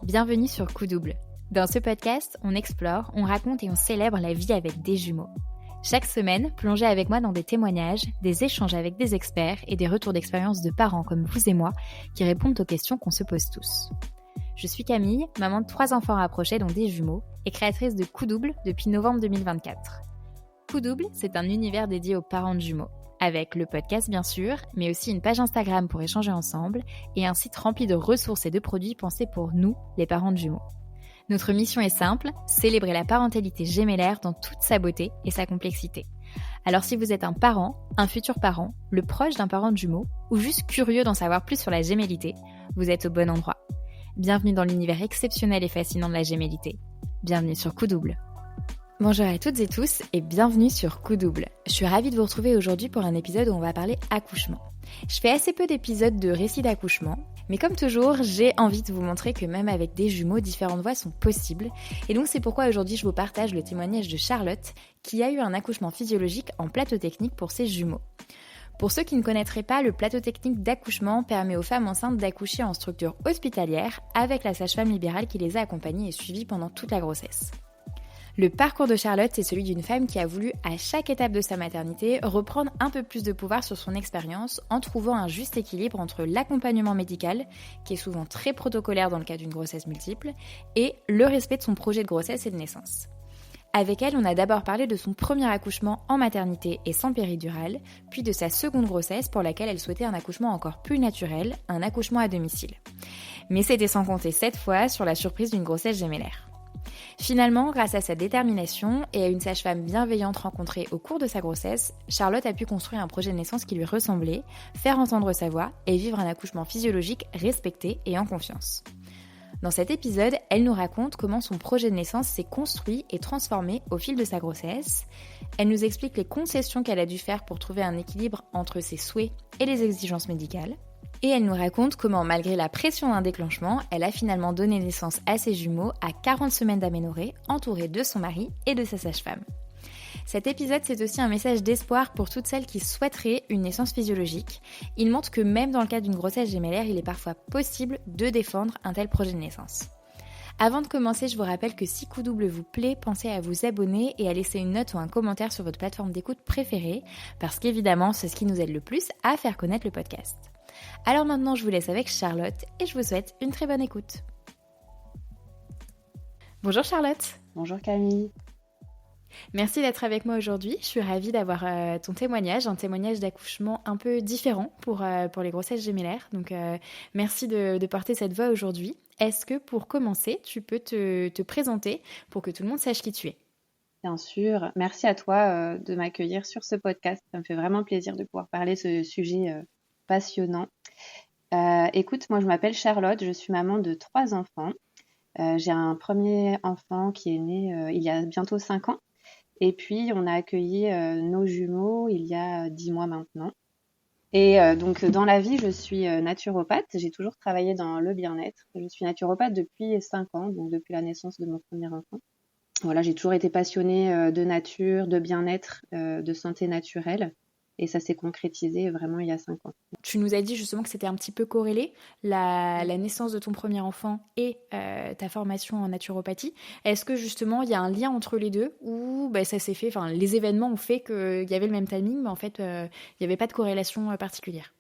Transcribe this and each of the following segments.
Bienvenue sur Coup Double. Dans ce podcast, on explore, on raconte et on célèbre la vie avec des jumeaux. Chaque semaine, plongez avec moi dans des témoignages, des échanges avec des experts et des retours d'expérience de parents comme vous et moi qui répondent aux questions qu'on se pose tous. Je suis Camille, maman de 3 enfants rapprochés dont des jumeaux et créatrice de Coup Double depuis novembre 2024. Coup Double, c'est un univers dédié aux parents de jumeaux. Avec le podcast bien sûr, mais aussi une page Instagram pour échanger ensemble et un site rempli de ressources et de produits pensés pour nous, les parents de jumeaux. Notre mission est simple, célébrer la parentalité gémellaire dans toute sa beauté et sa complexité. Alors si vous êtes un parent, un futur parent, le proche d'un parent de jumeaux ou juste curieux d'en savoir plus sur la gémellité, vous êtes au bon endroit. Bienvenue dans l'univers exceptionnel et fascinant de la gémellité. Bienvenue sur Coup Double. Bonjour à toutes et tous et bienvenue sur Coup Double. Je suis ravie de vous retrouver aujourd'hui pour un épisode où on va parler accouchement. Je fais assez peu d'épisodes de récits d'accouchement, mais comme toujours, j'ai envie de vous montrer que même avec des jumeaux, différentes voies sont possibles. Et donc c'est pourquoi aujourd'hui je vous partage le témoignage de Charlotte, qui a eu un accouchement physiologique en plateau technique pour ses jumeaux. Pour ceux qui ne connaîtraient pas, le plateau technique d'accouchement permet aux femmes enceintes d'accoucher en structure hospitalière avec la sage-femme libérale qui les a accompagnées et suivies pendant toute la grossesse. Le parcours de Charlotte, c'est celui d'une femme qui a voulu, à chaque étape de sa maternité, reprendre un peu plus de pouvoir sur son expérience en trouvant un juste équilibre entre l'accompagnement médical, qui est souvent très protocolaire dans le cas d'une grossesse multiple, et le respect de son projet de grossesse et de naissance. Avec elle, on a d'abord parlé de son premier accouchement en maternité et sans péridurale, puis de sa seconde grossesse pour laquelle elle souhaitait un accouchement encore plus naturel, un accouchement à domicile. Mais c'était sans compter cette fois sur la surprise d'une grossesse gémellaire. Finalement, grâce à sa détermination et à une sage-femme bienveillante rencontrée au cours de sa grossesse, Charlotte a pu construire un projet de naissance qui lui ressemblait, faire entendre sa voix et vivre un accouchement physiologique respecté et en confiance. Dans cet épisode, elle nous raconte comment son projet de naissance s'est construit et transformé au fil de sa grossesse. Elle nous explique les concessions qu'elle a dû faire pour trouver un équilibre entre ses souhaits et les exigences médicales. Et elle nous raconte comment, malgré la pression d'un déclenchement, elle a finalement donné naissance à ses jumeaux à 40 semaines d'aménorrhée, entourée de son mari et de sa sage-femme. Cet épisode, c'est aussi un message d'espoir pour toutes celles qui souhaiteraient une naissance physiologique. Il montre que même dans le cas d'une grossesse gémellaire, il est parfois possible de défendre un tel projet de naissance. Avant de commencer, je vous rappelle que si Coup Double vous plaît, pensez à vous abonner et à laisser une note ou un commentaire sur votre plateforme d'écoute préférée, parce qu'évidemment, c'est ce qui nous aide le plus à faire connaître le podcast. Alors maintenant, je vous laisse avec Charlotte et je vous souhaite une très bonne écoute. Bonjour Charlotte. Bonjour Camille. Merci d'être avec moi aujourd'hui. Je suis ravie d'avoir ton témoignage, un témoignage d'accouchement un peu différent pour les grossesses gémellaires. Donc merci de porter cette voix aujourd'hui. Est-ce que pour commencer, tu peux te présenter pour que tout le monde sache qui tu es ? Bien sûr. Merci à toi de m'accueillir sur ce podcast. Ça me fait vraiment plaisir de pouvoir parler de ce sujet passionnant. Écoute, moi je m'appelle Charlotte, je suis maman de 3 enfants. J'ai un premier enfant qui est né il y a bientôt 5 ans. Et puis on a accueilli nos jumeaux il y a 10 mois maintenant. Et donc dans la vie, je suis naturopathe. J'ai toujours travaillé dans le bien-être. Je suis naturopathe depuis 5 ans, donc depuis la naissance de mon premier enfant. Voilà, j'ai toujours été passionnée de nature, de bien-être, de santé naturelle. Et ça s'est concrétisé vraiment il y a 5 ans. Tu nous as dit justement que c'était un petit peu corrélé, la naissance de ton premier enfant et ta formation en naturopathie. Est-ce que justement il y a un lien entre les deux ou ça s'est fait, les événements ont fait qu'il y avait le même timing, mais en fait il n'y avait pas de corrélation particulière?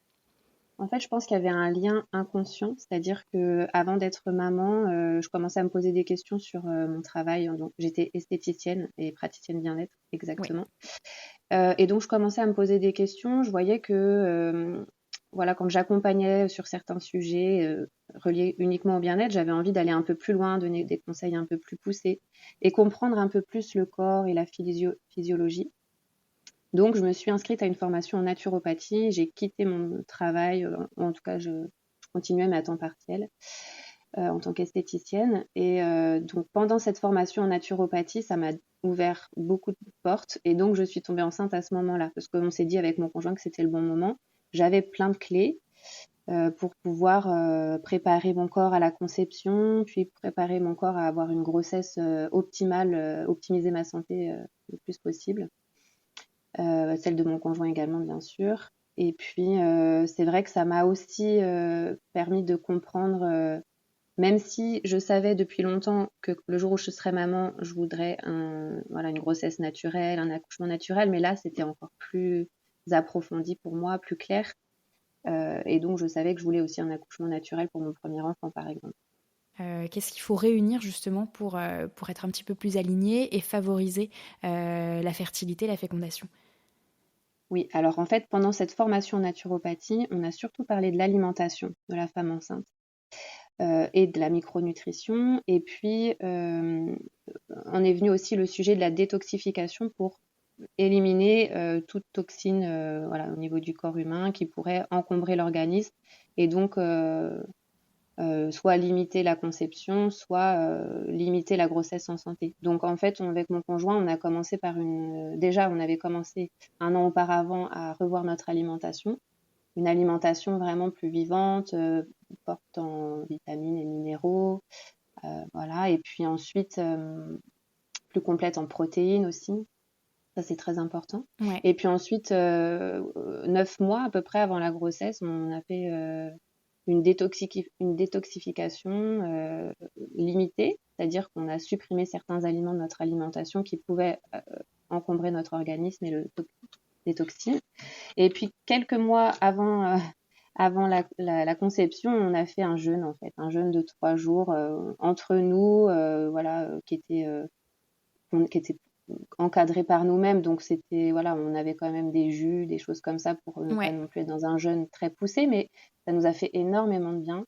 En fait, je pense qu'il y avait un lien inconscient, c'est-à-dire que avant d'être maman, je commençais à me poser des questions sur mon travail. Donc, j'étais esthéticienne et praticienne bien-être, exactement. Oui. Et donc, je commençais à me poser des questions. Je voyais que, voilà, quand j'accompagnais sur certains sujets reliés uniquement au bien-être, j'avais envie d'aller un peu plus loin, donner des conseils un peu plus poussés et comprendre un peu plus le corps et la physiologie. Donc, je me suis inscrite à une formation en naturopathie. J'ai quitté mon travail, ou en tout cas, je continuais, mais à temps partiel, en tant qu'esthéticienne. Et donc, pendant cette formation en naturopathie, ça m'a ouvert beaucoup de portes. Et donc, je suis tombée enceinte à ce moment-là, parce qu'on s'est dit avec mon conjoint que c'était le bon moment. J'avais plein de clés pour pouvoir préparer mon corps à la conception, puis préparer mon corps à avoir une grossesse optimale, optimiser ma santé le plus possible. Celle de mon conjoint également, bien sûr. Et puis, c'est vrai que ça m'a aussi permis de comprendre Même si je savais depuis longtemps que le jour où je serais maman, je voudrais une grossesse naturelle, un accouchement naturel, mais là, c'était encore plus approfondi pour moi, plus clair. Et donc, je savais que je voulais aussi un accouchement naturel pour mon premier enfant, par exemple. Qu'est-ce qu'il faut réunir justement pour être un petit peu plus aligné et favoriser la fertilité, la fécondation? Oui, alors en fait, pendant cette formation en naturopathie, on a surtout parlé de l'alimentation de la femme enceinte et de la micronutrition. Et puis, on est venu aussi le sujet de la détoxification pour éliminer toute toxine au niveau du corps humain qui pourrait encombrer l'organisme et donc soit limiter la conception, soit limiter la grossesse en santé. Donc en fait, avec mon conjoint, on a commencé déjà, on avait commencé un an auparavant à revoir notre alimentation, une alimentation vraiment plus vivante, forte en vitamines et minéraux, voilà. Et puis ensuite, plus complète en protéines aussi. Ça, c'est très important. Ouais. Et puis ensuite, 9 mois à peu près avant la grossesse, on a fait une détoxification limitée, c'est-à-dire qu'on a supprimé certains aliments de notre alimentation qui pouvaient encombrer notre organisme et le détoxiner. Et puis quelques mois avant la conception, on a fait un jeûne en fait, un jeûne de 3 jours entre nous, qui était encadré par nous-mêmes. Donc c'était on avait quand même des jus, des choses comme ça pour ne pas Ouais. non plus être dans un jeûne très poussé, mais ça nous a fait énormément de bien.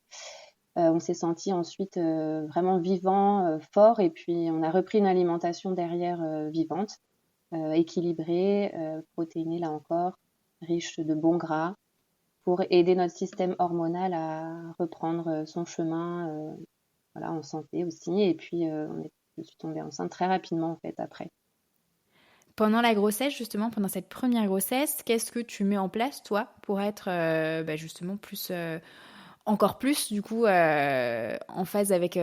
On s'est senti ensuite vraiment vivant, fort, et puis on a repris une alimentation derrière vivante, équilibrée, protéinée là encore, riche de bons gras, pour aider notre système hormonal à reprendre son chemin, en santé aussi. Et puis je suis tombée enceinte très rapidement en fait après. Pendant la grossesse, justement, pendant cette première grossesse, qu'est-ce que tu mets en place, toi, pour être justement encore plus, du coup, en phase avec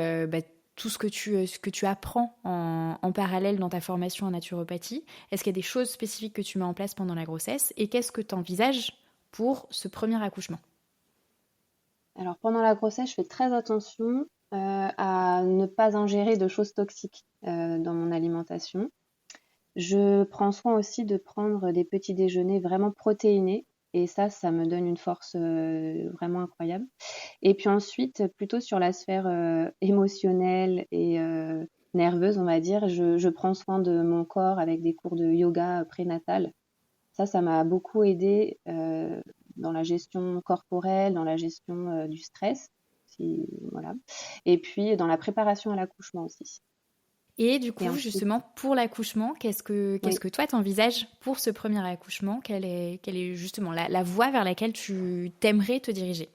tout ce que tu apprends en parallèle dans ta formation en naturopathie? Est-ce qu'il y a des choses spécifiques que tu mets en place pendant la grossesse? Et qu'est-ce que tu envisages pour ce premier accouchement? Alors pendant la grossesse, je fais très attention à ne pas ingérer de choses toxiques dans mon alimentation. Je prends soin aussi de prendre des petits déjeuners vraiment protéinés, et ça me donne une force vraiment incroyable. Et puis ensuite, plutôt sur la sphère émotionnelle et nerveuse, on va dire, je prends soin de mon corps avec des cours de yoga prénatal. Ça m'a beaucoup aidée dans la gestion corporelle, dans la gestion du stress, voilà. Et puis dans la préparation à l'accouchement aussi. Et du Et coup, ensuite, justement, pour l'accouchement, qu'est-ce oui. que toi t'envisages pour ce premier accouchement? Quelle est justement la voie vers laquelle tu t'aimerais te diriger?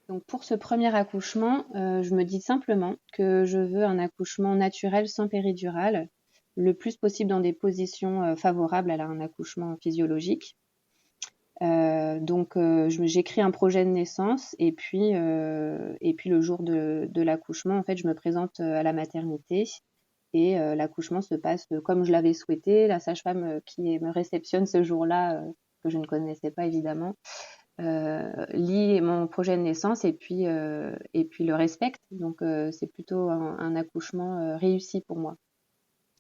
Donc pour ce premier accouchement, je me dis simplement que je veux un accouchement naturel sans péridurale, le plus possible dans des positions favorables à un accouchement physiologique. Donc j'écris un projet de naissance, et puis le jour de l'accouchement, en fait, je me présente à la maternité, et l'accouchement se passe comme je l'avais souhaité. La sage-femme qui me réceptionne ce jour-là, que je ne connaissais pas évidemment, lit mon projet de naissance, et puis le respecte. Donc c'est plutôt un accouchement réussi pour moi,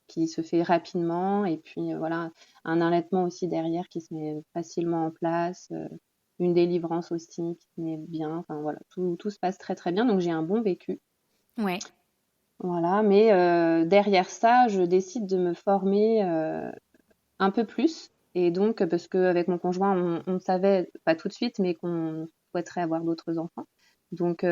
qui se fait rapidement, et puis voilà, un allaitement aussi derrière qui se met facilement en place, une délivrance aussi qui se met bien. Enfin voilà, tout se passe très très bien. Donc j'ai un bon vécu. Ouais. Voilà, mais derrière ça, je décide de me former un peu plus. Et donc, parce qu'avec mon conjoint, on savait, pas tout de suite, mais qu'on souhaiterait avoir d'autres enfants. Donc,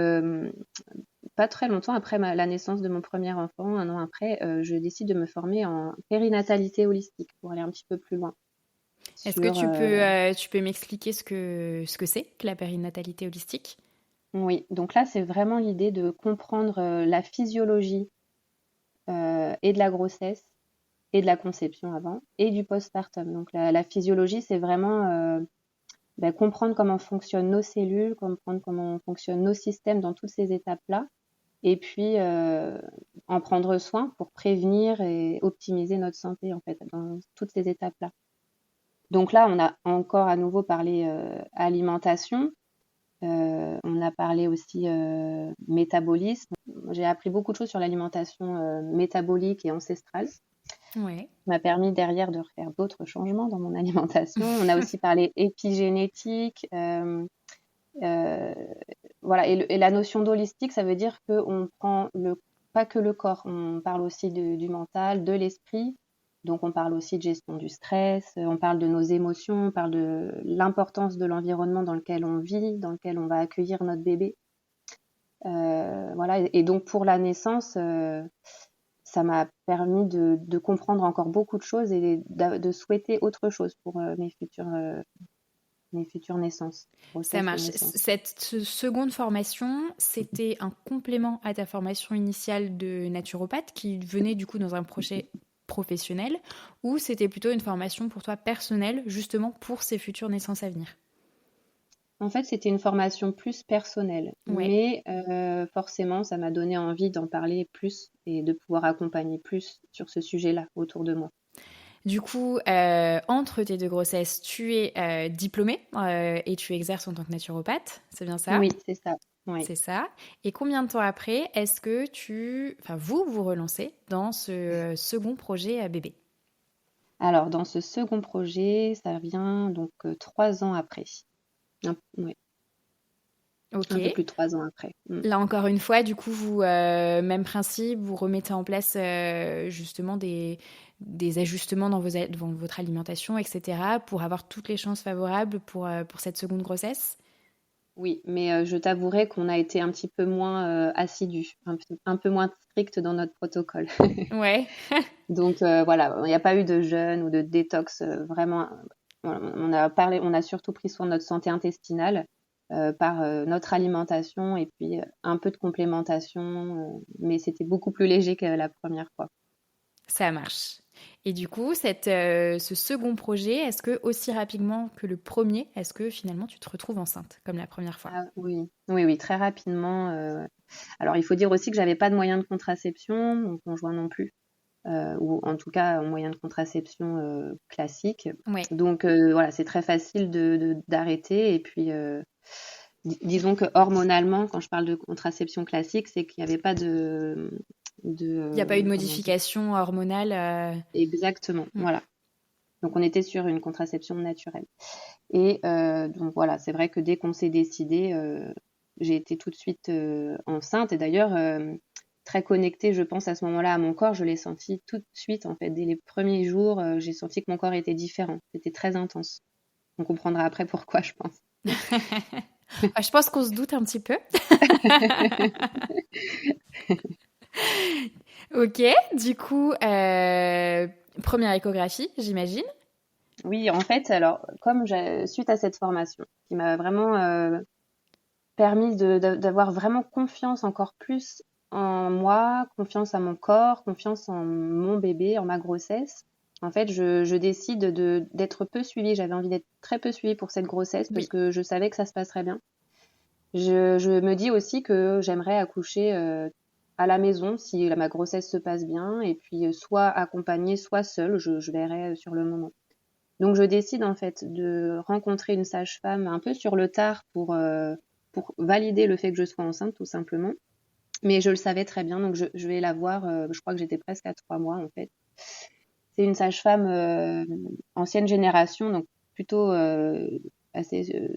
pas très longtemps après la naissance de mon premier enfant, un an après, je décide de me former en périnatalité holistique pour aller un petit peu plus loin Est-ce que sur, tu peux m'expliquer ce que c'est que la périnatalité holistique? oui, donc là, c'est vraiment l'idée de comprendre la physiologie et de la grossesse et de la conception avant et du postpartum. Donc la physiologie, c'est vraiment comprendre comment fonctionnent nos cellules, comprendre comment fonctionnent nos systèmes dans toutes ces étapes-là, et puis en prendre soin pour prévenir et optimiser notre santé en fait dans toutes ces étapes-là. Donc là, on a encore à nouveau parlé alimentation. On a parlé aussi métabolisme. J'ai appris beaucoup de choses sur l'alimentation métabolique et ancestrale. Ouais. Ça m'a permis derrière de faire d'autres changements dans mon alimentation. On a aussi parlé épigénétique. Voilà. Et la notion d'holistique, ça veut dire qu'on prend pas que le corps, on parle aussi du mental, de l'esprit. Donc, on parle aussi de gestion du stress, on parle de nos émotions, on parle de l'importance de l'environnement dans lequel on vit, dans lequel on va accueillir notre bébé. Voilà. Et donc, pour la naissance, ça m'a permis de comprendre encore beaucoup de choses et de souhaiter autre chose pour mes futures naissances, Ça grossesse et marche. naissance. Cette seconde formation, c'était un complément à ta formation initiale de naturopathe qui venait du coup dans un projet professionnel, ou c'était plutôt une formation pour toi personnelle, justement pour ces futures naissances à venir? En fait, c'était une formation plus personnelle, Ouais. mais forcément, ça m'a donné envie d'en parler plus et de pouvoir accompagner plus sur ce sujet-là autour de moi. Du coup, entre tes deux grossesses, tu es diplômée et tu exerces en tant que naturopathe, c'est bien ça? Oui, c'est ça. Oui. C'est ça. Et combien de temps après, est-ce que vous relancez dans ce second projet à bébé? Alors, dans ce second projet, ça vient donc 3 ans après. Ouais, Ok. un peu plus de 3 ans après. Mm. Là encore une fois, du coup, même principe, vous remettez en place justement des ajustements dans votre alimentation, etc., pour avoir toutes les chances favorables pour cette seconde grossesse? Oui, mais je t'avouerai qu'on a été un petit peu moins assidus, un peu moins strict dans notre protocole. Ouais. Donc voilà, il n'y a pas eu de jeûne ou de détox vraiment. Voilà, on a surtout pris soin de notre santé intestinale par notre alimentation et puis un peu de complémentation, mais c'était beaucoup plus léger que la première fois. Ça marche. Et du coup, ce second projet, est-ce que aussi rapidement que le premier, est-ce que finalement tu te retrouves enceinte comme la première fois? Ah oui, oui, oui, très rapidement. Alors il faut dire aussi que j'avais pas de moyen de contraception, mon conjoint non plus. Ou en tout cas un moyen de contraception classique. Ouais. Donc voilà, c'est très facile d'arrêter. Et puis, disons que hormonalement, quand je parle de contraception classique, c'est qu'il n'y avait pas Il n'y a pas eu de comment dire. modification hormonale. Exactement, Mm. voilà. Donc on était sur une contraception naturelle. Et donc voilà, c'est vrai que dès qu'on s'est décidé, j'ai été tout de suite enceinte. Et d'ailleurs, très connectée, je pense, à ce moment-là à mon corps. Je l'ai senti tout de suite, en fait. Dès les premiers jours, j'ai senti que mon corps était différent. C'était très intense. On comprendra après pourquoi, je pense. Je pense qu'on se doute un petit peu. Ok, du coup, première échographie, j'imagine. Oui, en fait, alors, suite à cette formation, qui m'a vraiment permis d'avoir vraiment confiance encore plus en moi, confiance à mon corps, confiance en mon bébé, en ma grossesse. En fait, je décide d'être peu suivie. J'avais envie d'être très peu suivie pour cette grossesse parce Oui, que je savais que ça se passerait bien. Je me dis aussi que j'aimerais accoucher à la maison si ma grossesse se passe bien et puis soit accompagnée, soit seule. Je verrai sur le moment. Donc, je décide en fait de rencontrer une sage-femme un peu sur le tard pour valider le fait que je sois enceinte, tout simplement. Mais je le savais très bien, donc je vais la voir. Je crois que j'étais presque à 3 mois en fait. C'est une sage-femme ancienne génération, donc plutôt assez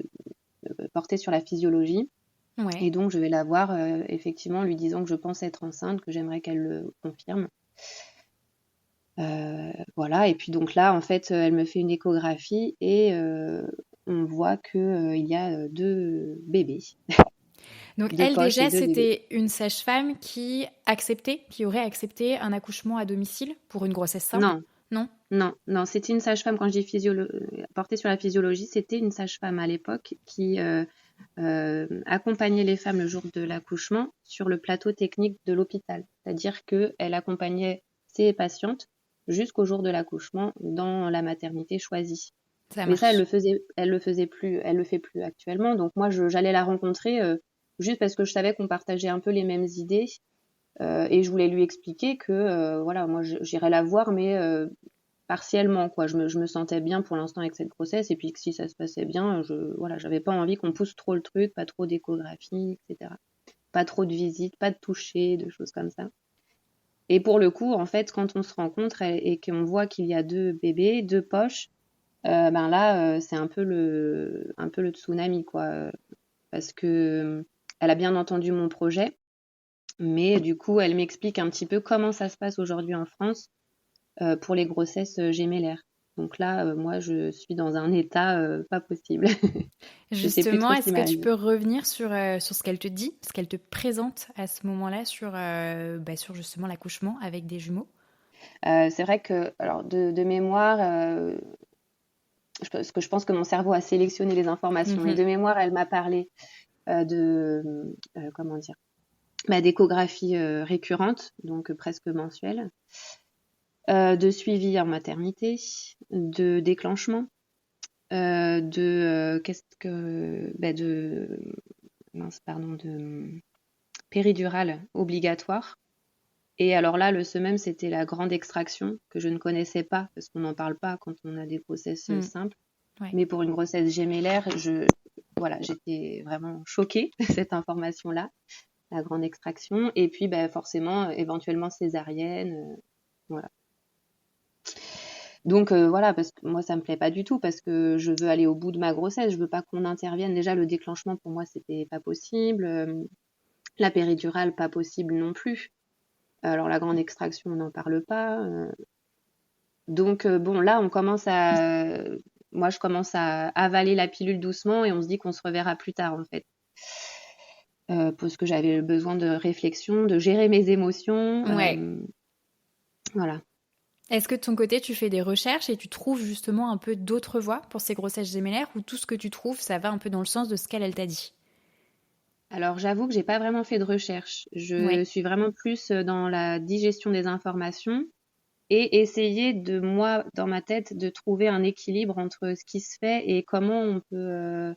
portée sur la physiologie. ouais. Et donc, je vais la voir effectivement en lui disant que je pense être enceinte, que j'aimerais qu'elle le confirme. Voilà, et puis donc là, en fait, elle me fait une échographie et on voit que il y a 2 bébés, Donc 2 elle poches et déjà, 2 bébés. c'était une sage-femme qui aurait accepté un accouchement à domicile pour une grossesse simple? Non, Non? non, non, c'était une sage-femme quand je dis portée sur la physiologie, c'était une sage-femme à l'époque qui accompagnait les femmes le jour de l'accouchement sur le plateau technique de l'hôpital. C'est-à-dire qu'elle accompagnait ses patientes jusqu'au jour de l'accouchement dans la maternité choisie. Ça Mais ça, marche. elle le faisait plus, elle le fait plus actuellement. Donc moi, j'allais la rencontrer juste parce que je savais qu'on partageait un peu les mêmes idées et je voulais lui expliquer que voilà, moi, j'irais la voir, mais partiellement, quoi. Je me sentais bien pour l'instant avec cette grossesse, et puis que si ça se passait bien, voilà, j'avais pas envie qu'on pousse trop le truc, pas trop d'échographie, etc. Pas trop de visites, pas de toucher, de choses comme ça. Et pour le coup, en fait, quand on se rencontre et qu'on voit qu'il y a 2 bébés, 2 poches, ben là, c'est un peu le tsunami, quoi. Parce que elle a bien entendu mon projet, mais du coup, elle m'explique un petit peu comment ça se passe aujourd'hui en France pour les grossesses gémellaires. Donc là, moi, je suis dans un état pas possible. Je sais plus Justement, trop ce est-ce qui que tu m'arrive. peux revenir sur ce qu'elle te dit, ce qu'elle te présente à ce moment-là sur justement l'accouchement avec des jumeaux? C'est vrai que, alors, de mémoire, parce que je pense que mon cerveau a sélectionné les informations, mais Mhm. de mémoire, elle m'a parlé comment dire, bah, d'échographie récurrente, donc presque mensuelle, de suivi en maternité, de déclenchement, qu'est-ce que, bah, de, mince, pardon, de péridurale obligatoire. Et alors là, le SEMEM, c'était la grande extraction que je ne connaissais pas, parce qu'on n'en parle pas quand on a des grossesses Mm. simples. Ouais. Mais pour une grossesse gémellaire, voilà, j'étais vraiment choquée de cette information-là, la grande extraction. Et puis, bah, forcément, éventuellement césarienne, voilà. Donc voilà, parce que moi, ça me plaît pas du tout, parce que je veux aller au bout de ma grossesse. Je veux pas qu'on intervienne. Déjà, le déclenchement, pour moi, c'était pas possible. La péridurale, pas possible non plus. Alors, la grande extraction, on n'en parle pas. Donc, bon, là, moi, je commence à avaler la pilule doucement, et on se dit qu'on se reverra plus tard, en fait. Parce que j'avais besoin de réflexion, de gérer mes émotions. Ouais. Voilà. Est-ce que de ton côté, tu fais des recherches et tu trouves justement un peu d'autres voies pour ces grossesses gémellaires, ou tout ce que tu trouves, ça va un peu dans le sens de ce qu'elle t'a dit? Alors, j'avoue que j'ai pas vraiment fait de recherche. Je Ouais. suis vraiment plus dans la digestion des informations et essayer de, moi, dans ma tête, de trouver un équilibre entre ce qui se fait et comment on peut.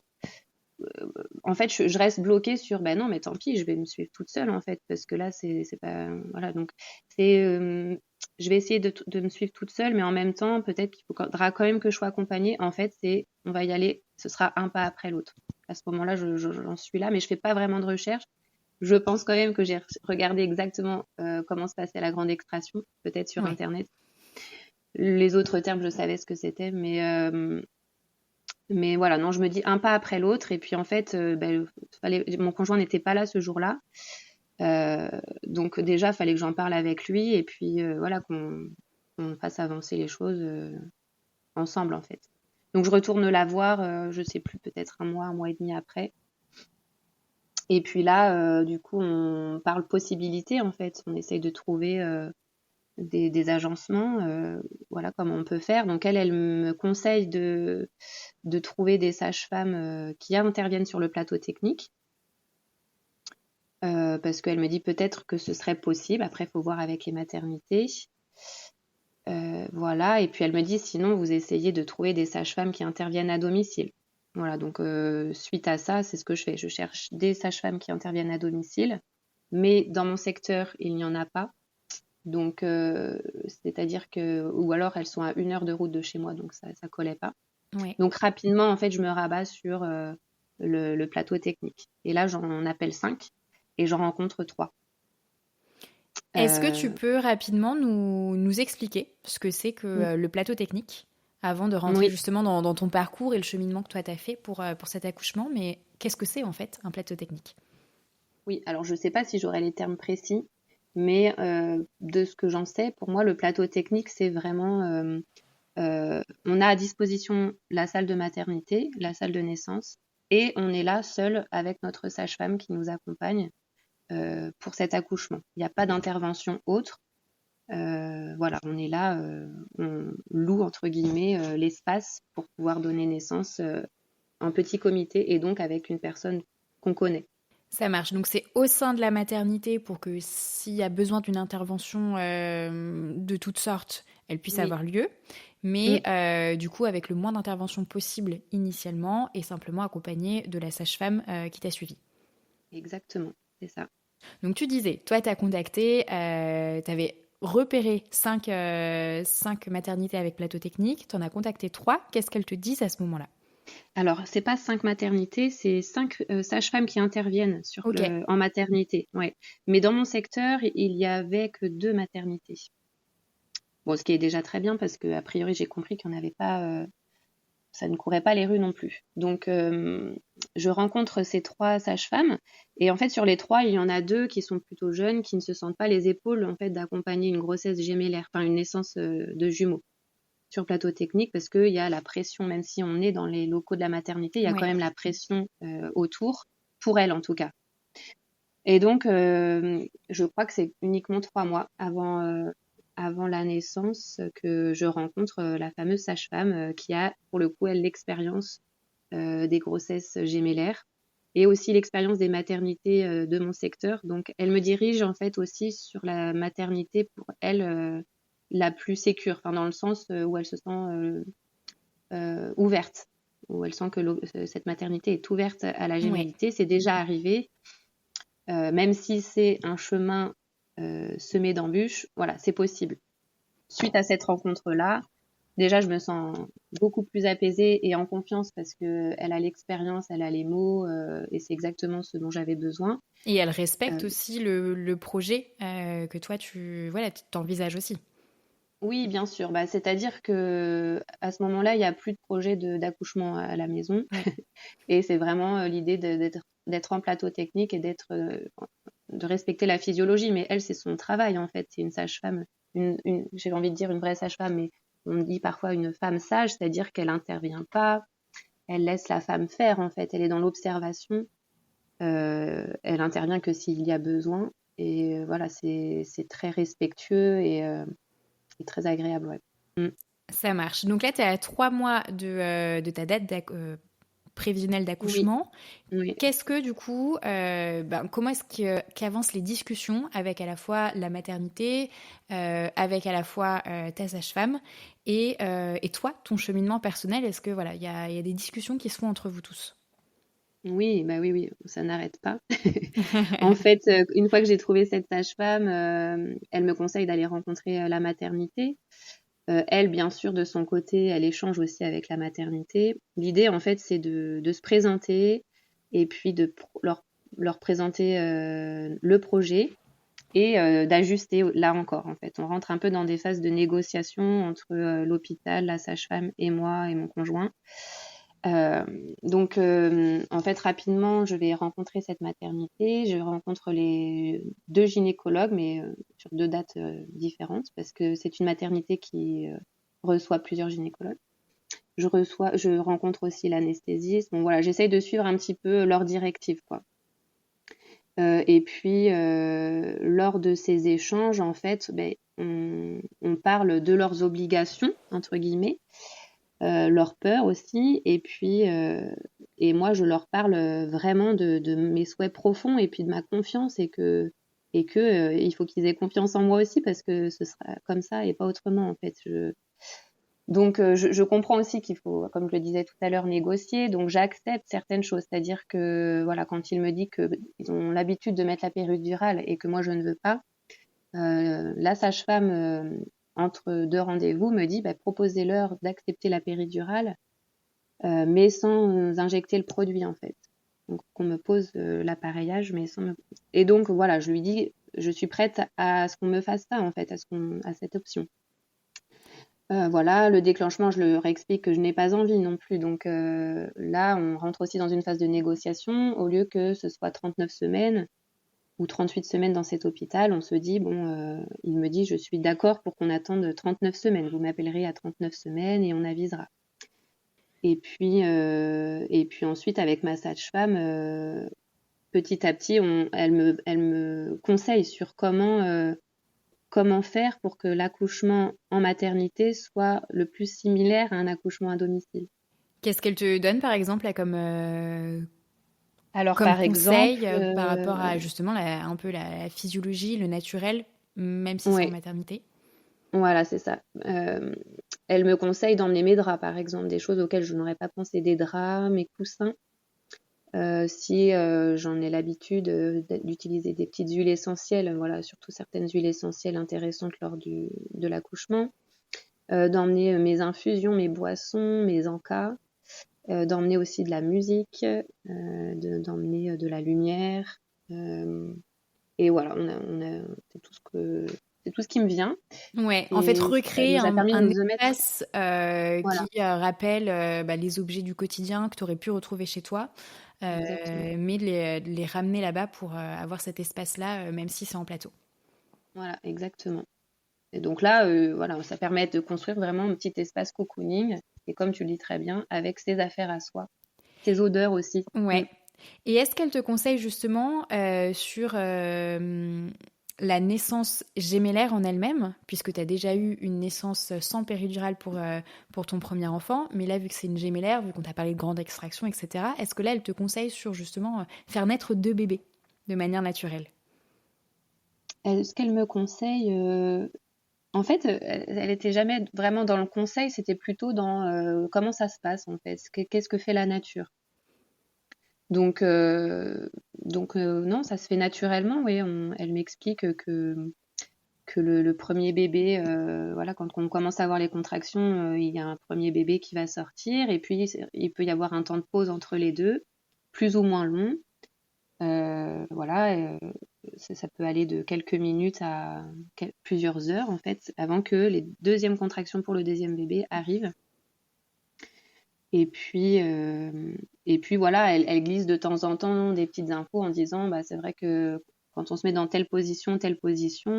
En fait, je reste bloquée sur, ben non, mais tant pis, je vais me suivre toute seule, en fait, parce que là, c'est pas. Voilà, donc, c'est. Je vais essayer de me suivre toute seule, mais en même temps, peut-être qu'il faudra quand même que je sois accompagnée. En fait, on va y aller, ce sera un pas après l'autre. À ce moment-là, j'en suis là, mais je fais pas vraiment de recherche. Je pense quand même que j'ai regardé exactement comment se passait la grande extraction, peut-être sur Ouais. Internet. Les autres termes, je savais ce que c'était, mais voilà, non, je me dis un pas après l'autre. Et puis en fait, mon conjoint n'était pas là ce jour-là. Donc déjà, il fallait que j'en parle avec lui, et puis voilà, qu'on fasse avancer les choses ensemble, en fait. Donc je retourne la voir, je sais plus, peut-être un mois et demi après. Et puis là, du coup, on parle possibilité, en fait. On essaye de trouver des agencements, voilà, comment on peut faire. Donc elle me conseille de trouver des sages-femmes qui interviennent sur le plateau technique, parce qu'elle me dit peut-être que ce serait possible. Après, il faut voir avec les maternités. Voilà, et puis elle me dit sinon, vous essayez de trouver des sages-femmes qui interviennent à domicile. Voilà, donc suite à ça, c'est ce que je fais. Je cherche des sages-femmes qui interviennent à domicile, mais dans mon secteur, il n'y en a pas. Donc, c'est-à-dire que, ou alors elles sont à 1 heure de route de chez moi, donc ça collait pas. Ouais. Donc rapidement, en fait, je me rabats sur le plateau technique. Et là, j'en appelle 5 et j'en rencontre 3. Est-ce que tu peux rapidement nous expliquer ce que c'est que Mm, le plateau technique, avant de rentrer oui, justement dans ton parcours et le cheminement que toi t'as fait pour cet accouchement, mais qu'est-ce que c'est en fait un plateau technique? oui. Alors, je ne sais pas si j'aurai les termes précis, mais de ce que j'en sais, pour moi, le plateau technique, c'est vraiment, on a à disposition la salle de maternité, la salle de naissance, et on est là seul avec notre sage-femme qui nous accompagne pour cet accouchement. Il n'y a pas d'intervention autre. Voilà, on est là, on loue entre guillemets l'espace pour pouvoir donner naissance en petit comité, et donc avec une personne qu'on connaît. Ça marche. Donc c'est au sein de la maternité pour que s'il y a besoin d'une intervention de toutes sortes, elle puisse Oui. avoir lieu. Mais Mm, du coup, avec le moins d'interventions possible initialement et simplement accompagnée de la sage-femme qui t'a suivi. exactement, c'est ça. Donc tu disais, toi, tu as contacté, tu avais repéré 5 maternités avec plateau technique, tu en as contacté 3. Qu'est-ce qu'elles te disent à ce moment-là? Alors, c'est pas 5 maternités, c'est 5 sages-femmes qui interviennent Ok, en maternité. Ouais. Mais dans mon secteur, il y avait que 2 maternités. Bon, ce qui est déjà très bien parce que a priori, j'ai compris qu'il n'y en avait pas, ça ne courait pas les rues non plus. Donc, je rencontre ces 3 sages-femmes et en fait, sur les 3, il y en a 2 qui sont plutôt jeunes, qui ne se sentent pas les épaules en fait d'accompagner une grossesse gémellaire, enfin une naissance de jumeaux sur plateau technique parce qu'il y a la pression, même si on est dans les locaux de la maternité, il y a quand ouais. même la pression autour, pour elles en tout cas. Et donc, je crois que c'est uniquement 3 mois avant la naissance que je rencontre la fameuse sage-femme qui a, pour le coup, elle, l'expérience des grossesses gémellaires et aussi l'expérience des maternités de mon secteur. Donc, elle me dirige en fait aussi sur la maternité pour elle la plus sécure, enfin, dans le sens où elle se sent ouverte, où elle sent que cette maternité est ouverte à la Ouais. gémellité. C'est déjà arrivé, même si c'est un chemin semé d'embûches, voilà, c'est possible. Suite à cette rencontre-là, déjà, je me sens beaucoup plus apaisée et en confiance parce qu'elle a l'expérience, elle a les mots et c'est exactement ce dont j'avais besoin. Et elle respecte Euh, aussi le projet que toi, voilà, tu t'envisages aussi. oui, bien sûr. Bah, c'est-à-dire que à ce moment-là, il n'y a plus de projet d'accouchement à la maison Ouais. et c'est vraiment l'idée d'être en plateau technique et de respecter la physiologie. Mais elle, c'est son travail en fait. C'est une sage-femme, j'ai envie de dire une vraie sage-femme, mais on dit parfois une femme sage, c'est-à-dire qu'elle n'intervient pas, elle laisse la femme faire en fait. Elle est dans l'observation. Elle intervient que s'il y a besoin. Et voilà, c'est très respectueux et très agréable. Ouais. Mm. Ça marche. Donc là, tu es à 3 mois de ta date prévisionnelle Oui, d'accouchement. oui. Qu'est-ce que du coup, comment est-ce qu'avancent les discussions avec à la fois la maternité, avec à la fois ta sage-femme et toi, ton cheminement personnel? Est-ce que voilà, il y a des discussions qui se font entre vous tous? Oui, bah oui, oui, ça n'arrête pas. En fait, une fois que j'ai trouvé cette sage-femme, elle me conseille d'aller rencontrer la maternité. Elle, bien sûr, de son côté, elle échange aussi avec la maternité. L'idée, en fait, c'est de se présenter et puis leur présenter le projet et d'ajuster là encore, en fait. On rentre un peu dans des phases de négociation entre l'hôpital, la sage-femme et moi et mon conjoint. Euh, donc, en fait, rapidement, je vais rencontrer cette maternité. Je rencontre les 2 gynécologues, mais sur 2 dates différentes, parce que c'est une maternité qui reçoit plusieurs gynécologues. Je rencontre aussi l'anesthésiste. Bon, voilà, j'essaye de suivre un petit peu leurs directives, quoi. Et puis, lors de ces échanges, en fait, ben, on parle de leurs obligations, entre guillemets, leurs peurs aussi. Et moi, je leur parle vraiment de mes souhaits profonds et puis de ma confiance et que il faut qu'ils aient confiance en moi aussi parce que ce sera comme ça et pas autrement, en fait. Donc, je comprends aussi qu'il faut, comme je le disais tout à l'heure, négocier. Donc, j'accepte certaines choses. C'est-à-dire que, voilà, quand il me dit qu'ils ont l'habitude de mettre la péridurale et que moi, je ne veux pas, la sage-femme, entre 2 rendez-vous, me dit bah, proposez-leur d'accepter la péridurale, mais sans injecter le produit, en fait. Donc, qu'on me pose l'appareillage, mais sans me... Et donc, voilà, je lui dis je suis prête à ce qu'on me fasse ça, en fait, à cette option. Voilà, le déclenchement, je leur explique que je n'ai pas envie non plus. Donc là, on rentre aussi dans une phase de négociation. Au lieu que ce soit 39 semaines ou 38 semaines dans cet hôpital, on se dit, bon, il me dit, je suis d'accord pour qu'on attende 39 semaines. Vous m'appellerez à 39 semaines et on avisera. Et puis ensuite, avec ma sage-femme, petit à petit, elle me conseille sur comment faire pour que l'accouchement en maternité soit le plus similaire à un accouchement à domicile. Qu'est-ce qu'elle te donne par exemple là, Alors, comme par exemple, conseil par rapport à justement un peu la physiologie, le naturel, même si c'est en ouais, maternité? voilà, c'est ça. Elle me conseille d'emmener mes draps, par exemple, des choses auxquelles je n'aurais pas pensé, des draps, mes coussins. Si j'en ai l'habitude d'utiliser des petites huiles essentielles, voilà, surtout certaines huiles essentielles intéressantes lors de l'accouchement, d'emmener mes infusions, mes boissons, mes encas, d'emmener aussi de la musique, d'emmener de la lumière. Et voilà, c'est tout ce qui me vient. Ouais, en fait, Et ça recréer nous a permis de un nous mettre. espace Voilà, qui rappelle les objets du quotidien que tu aurais pu retrouver chez toi, exactement. mais de les ramener là-bas pour avoir cet espace-là, même si c'est en plateau. Voilà, exactement. Et donc là, voilà, ça permet de construire vraiment un petit espace cocooning. Et comme tu le dis très bien, avec ses affaires à soi, ses odeurs aussi. Ouais. Et est-ce qu'elle te conseille justement sur la naissance gémellaire en elle-même, puisque tu as déjà eu une naissance sans péridurale pour ton premier enfant, mais là, vu que c'est une gémellaire, vu qu'on t'a parlé de grande extraction, etc., est-ce que là, elle te conseille sur justement faire naître 2 bébés de manière naturelle? Ce qu'elle me conseille, en fait, elle était jamais vraiment dans le conseil, c'était plutôt dans comment ça se passe en fait, qu'est-ce que fait la nature. Donc, non, ça se fait naturellement, oui. Elle m'explique que le premier bébé, voilà, quand on commence à avoir les contractions, il y a un premier bébé qui va sortir, et puis il peut y avoir un temps de pause entre les deux, plus ou moins long. Voilà, ça peut aller de quelques minutes à plusieurs heures en fait, avant que les deuxièmes contractions pour le deuxième bébé arrivent. Et puis, voilà, elle glisse de temps en temps des petites infos en disant, bah, c'est vrai que quand on se met dans telle position,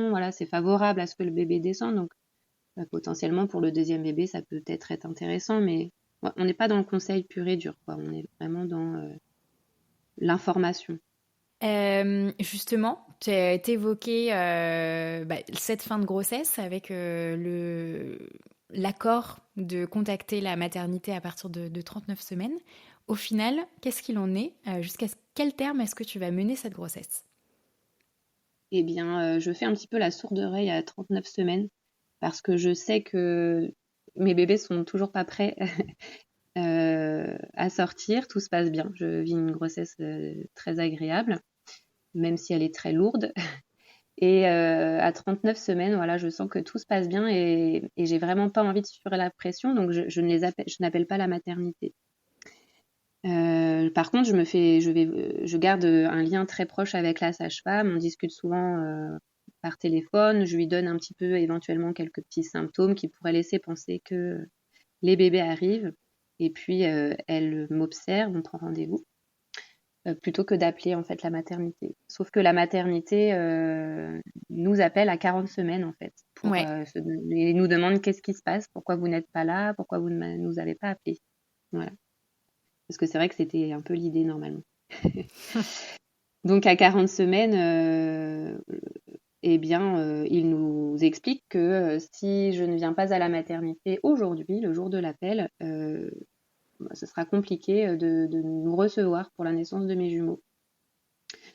voilà, c'est favorable à ce que le bébé descende. Donc, potentiellement, pour le deuxième bébé, ça peut peut-être être intéressant, mais ouais, on n'est pas dans le conseil pur et dur, quoi. On est vraiment dans l'information. Justement, tu as évoqué cette fin de grossesse avec l'accord de contacter la maternité à partir de 39 semaines. Au final, qu'est-ce qu'il en est? Jusqu'à quel terme est-ce que tu vas mener cette grossesse? Eh bien, je fais un petit peu la sourde oreille à 39 semaines parce que je sais que mes bébés sont toujours pas prêts à sortir. Tout se passe bien. Je vis une grossesse très agréable, même si elle est très lourde. Et à 39 semaines, voilà, je sens que tout se passe bien, et j'ai vraiment pas envie de suivre la pression, donc je n'appelle pas la maternité. Par contre, je garde un lien très proche avec la sage-femme. On discute souvent par téléphone. Je lui donne un petit peu, éventuellement, quelques petits symptômes qui pourraient laisser penser que les bébés arrivent. Et puis, elle m'observe, on prend rendez-vous, plutôt que d'appeler en fait la maternité. Sauf que la maternité nous appelle à 40 semaines en fait, Ouais. et nous demande qu'est-ce qui se passe, pourquoi vous n'êtes pas là, pourquoi vous ne nous avez pas appelé. Voilà. Parce que c'est vrai que c'était un peu l'idée normalement. Donc à 40 semaines, eh bien, il nous explique que si je ne viens pas à la maternité aujourd'hui, le jour de l'appel, ce sera compliqué de nous recevoir pour la naissance de mes jumeaux.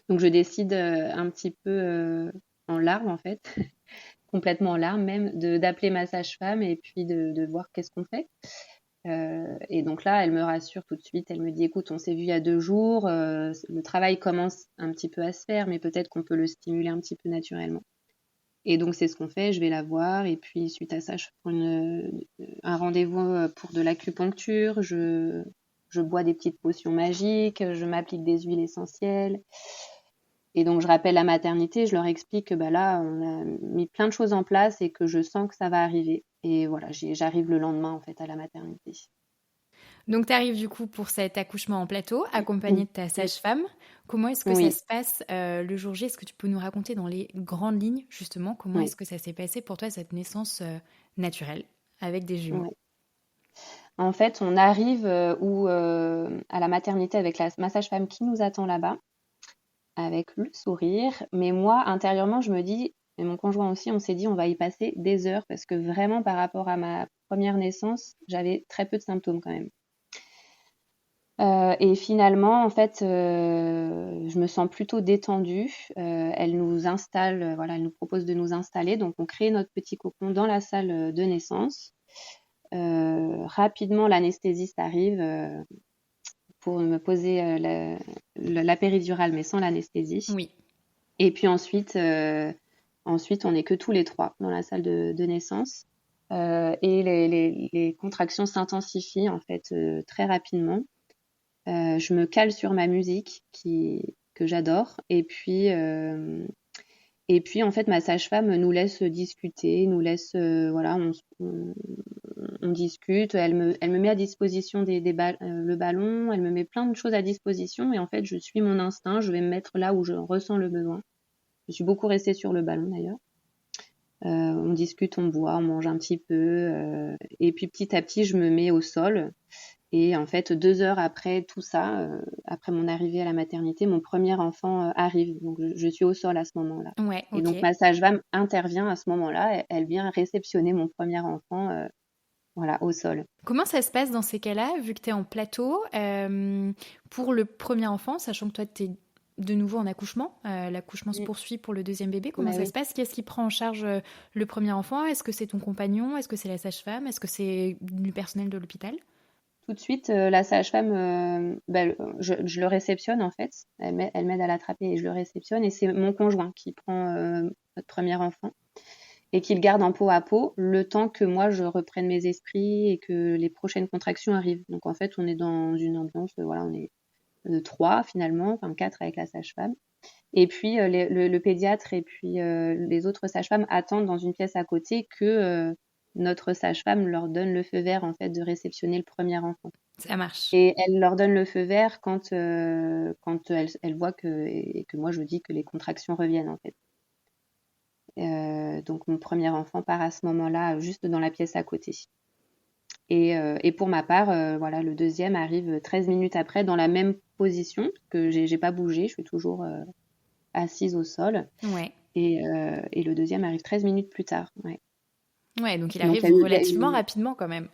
Donc je décide un petit peu en larmes en fait, complètement en larmes même, d'appeler ma sage-femme et puis de voir qu'est-ce qu'on fait. Et donc là, elle me rassure tout de suite. Elle me dit, écoute, on s'est vu il y a 2 jours, le travail commence un petit peu à se faire, mais peut-être qu'on peut le stimuler un petit peu naturellement. Et donc c'est ce qu'on fait, je vais la voir, et puis suite à ça, je prends un rendez-vous pour de l'acupuncture, je bois des petites potions magiques, je m'applique des huiles essentielles. Et donc, je rappelle la maternité, je leur explique que bah, là, on a mis plein de choses en place et que je sens que ça va arriver. Et voilà, j'arrive le lendemain, en fait, à la maternité. Donc, tu arrives du coup pour cet accouchement en plateau, accompagné de ta sage-femme. Comment est-ce que ça Oui, se passe le jour J? Est-ce que tu peux nous raconter dans les grandes lignes, justement, comment oui, est-ce que ça s'est passé pour toi, cette naissance naturelle avec des jumeaux? oui. En fait, on arrive à la maternité avec ma sage-femme qui nous attend là-bas, avec le sourire. Mais moi, intérieurement, je me dis, et mon conjoint aussi, on s'est dit, on va y passer des heures parce que vraiment, par rapport à ma première naissance, j'avais très peu de symptômes quand même. Et finalement, en fait, je me sens plutôt détendue. Elle nous installe, voilà, elle nous propose de nous installer. Donc, on crée notre petit cocon dans la salle de naissance. Rapidement, l'anesthésiste arrive pour me poser la péridurale, mais sans l'anesthésie. Oui. Et puis ensuite, on n'est que tous les trois dans la salle de naissance. Et les contractions s'intensifient en fait très rapidement. Je me cale sur ma musique que j'adore. Et puis, en fait, ma sage-femme nous laisse discuter, voilà, on discute. Elle me met à disposition le ballon, elle me met plein de choses à disposition. Et en fait, je suis mon instinct, je vais me mettre là où je ressens le besoin. Je suis beaucoup restée sur le ballon d'ailleurs. On discute, on boit, on mange un petit peu. Et puis petit à petit, je me mets au sol. Et en fait, 2 heures après tout ça, après mon arrivée à la maternité, mon premier enfant arrive. Donc, je suis au sol à ce moment-là. Ouais, Et donc, ok. ma sage-femme intervient à ce moment-là. Elle vient réceptionner mon premier enfant, voilà, au sol. Comment ça se passe dans ces cas-là, vu que tu es en plateau, pour le premier enfant, sachant que toi, tu es de nouveau en accouchement, l'accouchement se poursuit pour le deuxième bébé, comment Bah ça oui. se passe? Qui est-ce qui prend en charge le premier enfant? Est-ce que c'est ton compagnon? Est-ce que c'est la sage-femme? Est-ce que c'est du personnel de l'hôpital? Tout de suite, la sage-femme, je le réceptionne en fait. Elle m'aide à l'attraper et je le réceptionne. Et c'est mon conjoint qui prend notre premier enfant et qui le garde en peau à peau le temps que moi je reprenne mes esprits et que les prochaines contractions arrivent. Donc en fait, on est dans une ambiance, voilà, on est trois finalement, enfin quatre avec la sage-femme. Et puis le pédiatre et puis les autres sages-femmes attendent dans une pièce à côté que notre sage-femme leur donne le feu vert en fait de réceptionner le premier enfant. Ça marche. Et elle leur donne le feu vert quand elle voit et que moi je dis que les contractions reviennent en fait. Donc mon premier enfant part à ce moment-là juste dans la pièce à côté. Et pour ma part, voilà, le deuxième arrive 13 minutes après dans la même position que j'ai pas bougé, je suis toujours assise au sol. Ouais. Et le deuxième arrive 13 minutes plus tard. Ouais. Ouais, donc il Donc arrive relativement rapidement quand même.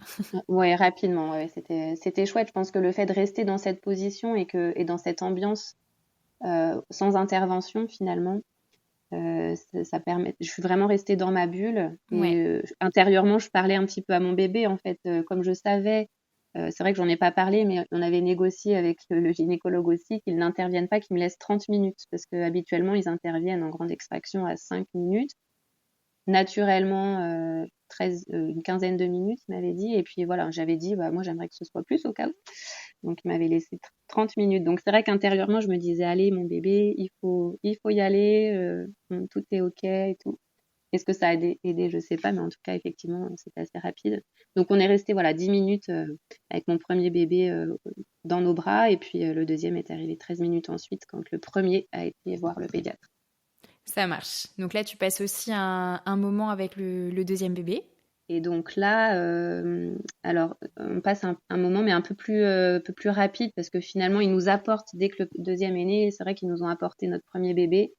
ouais, rapidement. Ouais, c'était chouette. Je pense que le fait de rester dans cette position et dans cette ambiance sans intervention finalement, ça permet. Je suis vraiment restée dans ma bulle Ouais. et intérieurement, je parlais un petit peu à mon bébé en fait, comme je savais. C'est vrai que j'en ai pas parlé, mais on avait négocié avec le gynécologue aussi qu'ils n'interviennent pas, qu'ils me laissent 30 minutes parce que habituellement ils interviennent en grande extraction à 5 minutes. Naturellement, une quinzaine de minutes, il m'avait dit. Et puis voilà, j'avais dit, bah, moi j'aimerais que ce soit plus au cas où. Donc il m'avait laissé 30 minutes. Donc c'est vrai qu'intérieurement, je me disais, allez, mon bébé, il faut y aller, tout est OK et tout. Est-ce que ça a aidé? Je sais pas, mais en tout cas, effectivement, c'était assez rapide. Donc on est resté voilà 10 minutes avec mon premier bébé dans nos bras. Et puis le deuxième est arrivé 13 minutes ensuite quand le premier a été voir le pédiatre. Ça marche. Donc là, tu passes aussi un moment avec le deuxième bébé. Et donc là, alors on passe un moment, mais un peu plus rapide parce que finalement, ils nous apportent, dès que le deuxième est né, c'est vrai qu'ils nous ont apporté notre premier bébé,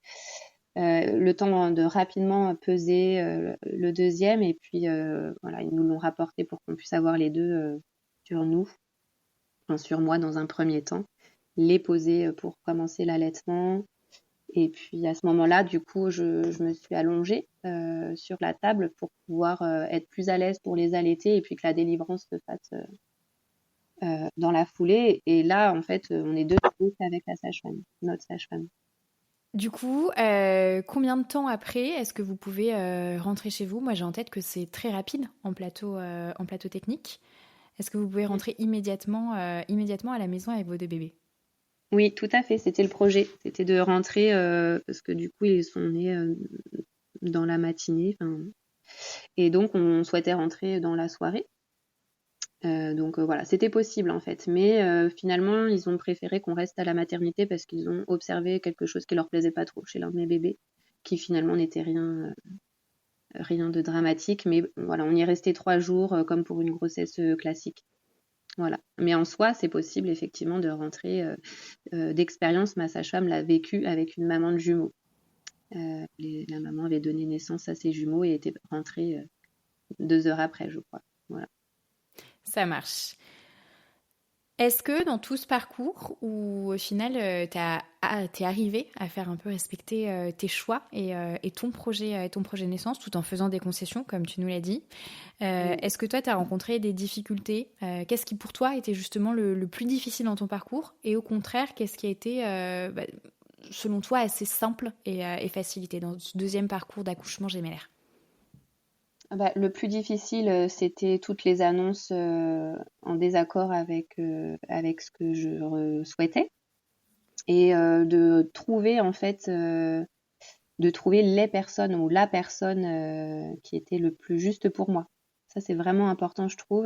le temps de rapidement peser le deuxième. Et puis voilà, ils nous l'ont rapporté pour qu'on puisse avoir les deux sur nous, enfin sur moi dans un premier temps, les poser pour commencer l'allaitement. Et puis à ce moment-là, du coup, je me suis allongée sur la table pour pouvoir être plus à l'aise pour les allaiter et puis que la délivrance se fasse dans la foulée. Et là, en fait, on est deux avec la sage-femme, notre sage-femme. Du coup, combien de temps après est-ce que vous pouvez rentrer chez vous? Moi, j'ai en tête que c'est très rapide en plateau technique. Est-ce que vous pouvez rentrer immédiatement à la maison avec vos deux bébés? Oui, tout à fait. C'était le projet. C'était de rentrer parce que du coup, ils sont nés dans la matinée. Et donc, on souhaitait rentrer dans la soirée. Donc voilà, c'était possible en fait. Mais finalement, ils ont préféré qu'on reste à la maternité parce qu'ils ont observé quelque chose qui leur plaisait pas trop chez l'un de mes bébés, qui finalement n'était rien de dramatique. Mais voilà, on y est resté 3 jours comme pour une grossesse classique. Voilà. Mais en soi, c'est possible effectivement de rentrer d'expérience. Ma sage-femme l'a vécu avec une maman de jumeaux. La maman avait donné naissance à ses jumeaux et était rentrée 2 heures après, je crois. Voilà. Ça marche. Est-ce que dans tout ce parcours où au final t'es arrivé à faire un peu respecter tes choix et ton projet naissance tout en faisant des concessions comme tu nous l'as dit, est-ce que toi t'as rencontré des difficultés? Qu'est-ce qui pour toi était justement le plus difficile dans ton parcours et au contraire qu'est-ce qui a été selon toi assez simple et facilité dans ce deuxième parcours d'accouchement gémellaire? Le plus difficile, c'était toutes les annonces en désaccord avec ce que je souhaitais et de trouver en fait, de trouver les personnes ou la personne qui était le plus juste pour moi. Ça, c'est vraiment important, je trouve,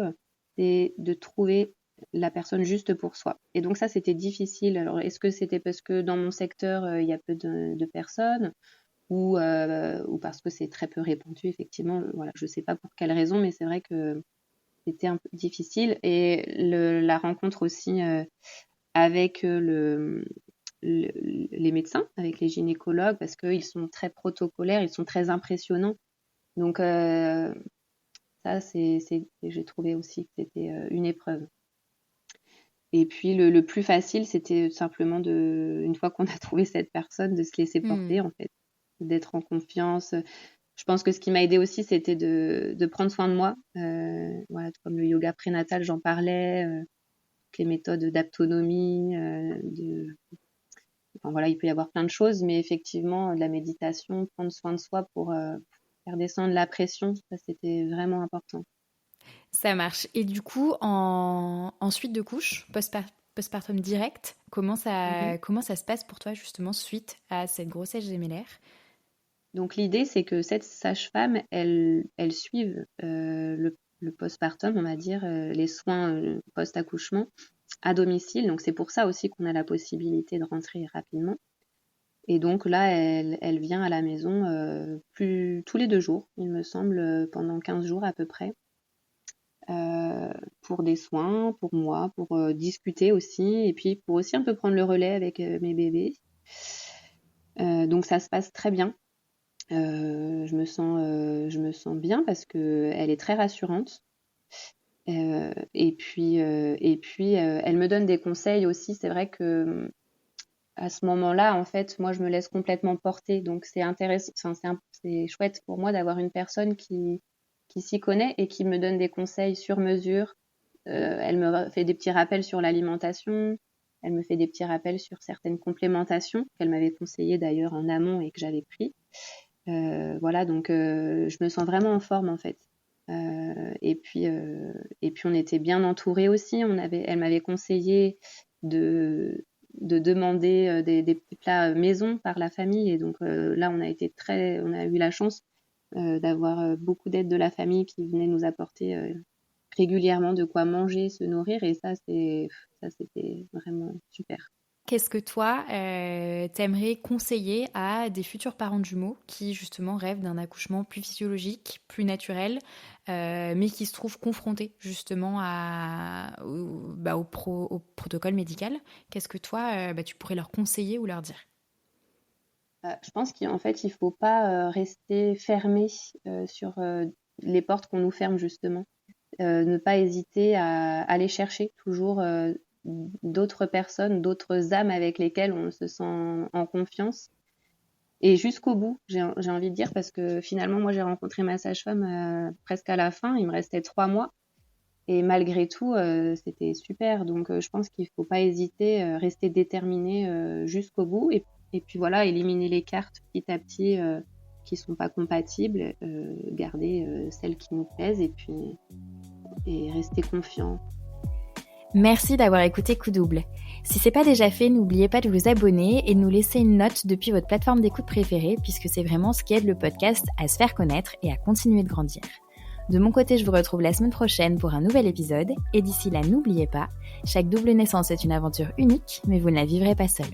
c'est de trouver la personne juste pour soi. Et donc ça, c'était difficile. Alors, est-ce que c'était parce que dans mon secteur, il y a peu de personnes ou parce que c'est très peu répandu, effectivement. Voilà, je ne sais pas pour quelle raison, mais c'est vrai que c'était un peu difficile. Et la rencontre aussi avec les médecins, avec les gynécologues, parce qu'ils sont très protocolaires, ils sont très impressionnants. Donc ça, j'ai trouvé aussi que c'était une épreuve. Et puis le plus facile, c'était simplement une fois qu'on a trouvé cette personne, de se laisser porter en fait, d'être en confiance. Je pense que ce qui m'a aidée aussi, c'était de prendre soin de moi. Voilà, comme le yoga prénatal, j'en parlais, les méthodes d'autonomie, enfin voilà, il peut y avoir plein de choses, mais effectivement, de la méditation, prendre soin de soi pour faire descendre la pression, ça c'était vraiment important. Ça marche. Et du coup, en suite de couche, postpartum direct, comment ça se passe pour toi justement suite à cette grossesse gémellaire? Donc l'idée, c'est que cette sage-femme, elle suive le postpartum, on va dire, les soins post-accouchement à domicile. Donc c'est pour ça aussi qu'on a la possibilité de rentrer rapidement. Et donc là, elle vient à la maison tous les 2 jours, il me semble, pendant 15 jours à peu près, pour des soins, pour moi, pour discuter aussi, et puis pour aussi un peu prendre le relais avec mes bébés. Donc ça se passe très bien. Je me sens bien parce qu'elle est très rassurante. Et puis, elle me donne des conseils aussi. C'est vrai que à ce moment-là, en fait, moi, je me laisse complètement porter. Donc, c'est intéressant. Enfin, c'est chouette pour moi d'avoir une personne qui s'y connaît et qui me donne des conseils sur mesure. Elle me fait des petits rappels sur l'alimentation. Elle me fait des petits rappels sur certaines complémentations qu'elle m'avait conseillées d'ailleurs en amont et que j'avais pris. Voilà, donc je me sens vraiment en forme en fait. Et puis on était bien entourés aussi. Elle m'avait conseillé de demander des petits plats maison par la famille. Et donc là, on a eu la chance d'avoir beaucoup d'aide de la famille qui venait nous apporter régulièrement de quoi manger, se nourrir. Et ça, c'était vraiment super. Qu'est-ce que toi, t'aimerais conseiller à des futurs parents de jumeaux qui justement rêvent d'un accouchement plus physiologique, plus naturel, mais qui se trouvent confrontés justement au protocole médical? Qu'est-ce que toi, tu pourrais leur conseiller ou leur dire? Je pense qu'en fait, il ne faut pas rester fermé sur les portes qu'on nous ferme justement. Ne pas hésiter à aller chercher toujours d'autres personnes, d'autres âmes avec lesquelles on se sent en confiance. Et jusqu'au bout, j'ai envie de dire, parce que finalement, moi, j'ai rencontré ma sage-femme presque à la fin. Il me restait 3 mois. Et malgré tout, c'était super. Donc, je pense qu'il ne faut pas hésiter, rester déterminé jusqu'au bout. Et puis voilà, éliminer les cartes petit à petit qui ne sont pas compatibles, garder celles qui nous plaisent et rester confiant. Merci d'avoir écouté Coup Double. Si c'est pas déjà fait, n'oubliez pas de vous abonner et de nous laisser une note depuis votre plateforme d'écoute préférée puisque c'est vraiment ce qui aide le podcast à se faire connaître et à continuer de grandir. De mon côté, je vous retrouve la semaine prochaine pour un nouvel épisode et d'ici là, n'oubliez pas, chaque double naissance est une aventure unique, mais vous ne la vivrez pas seule.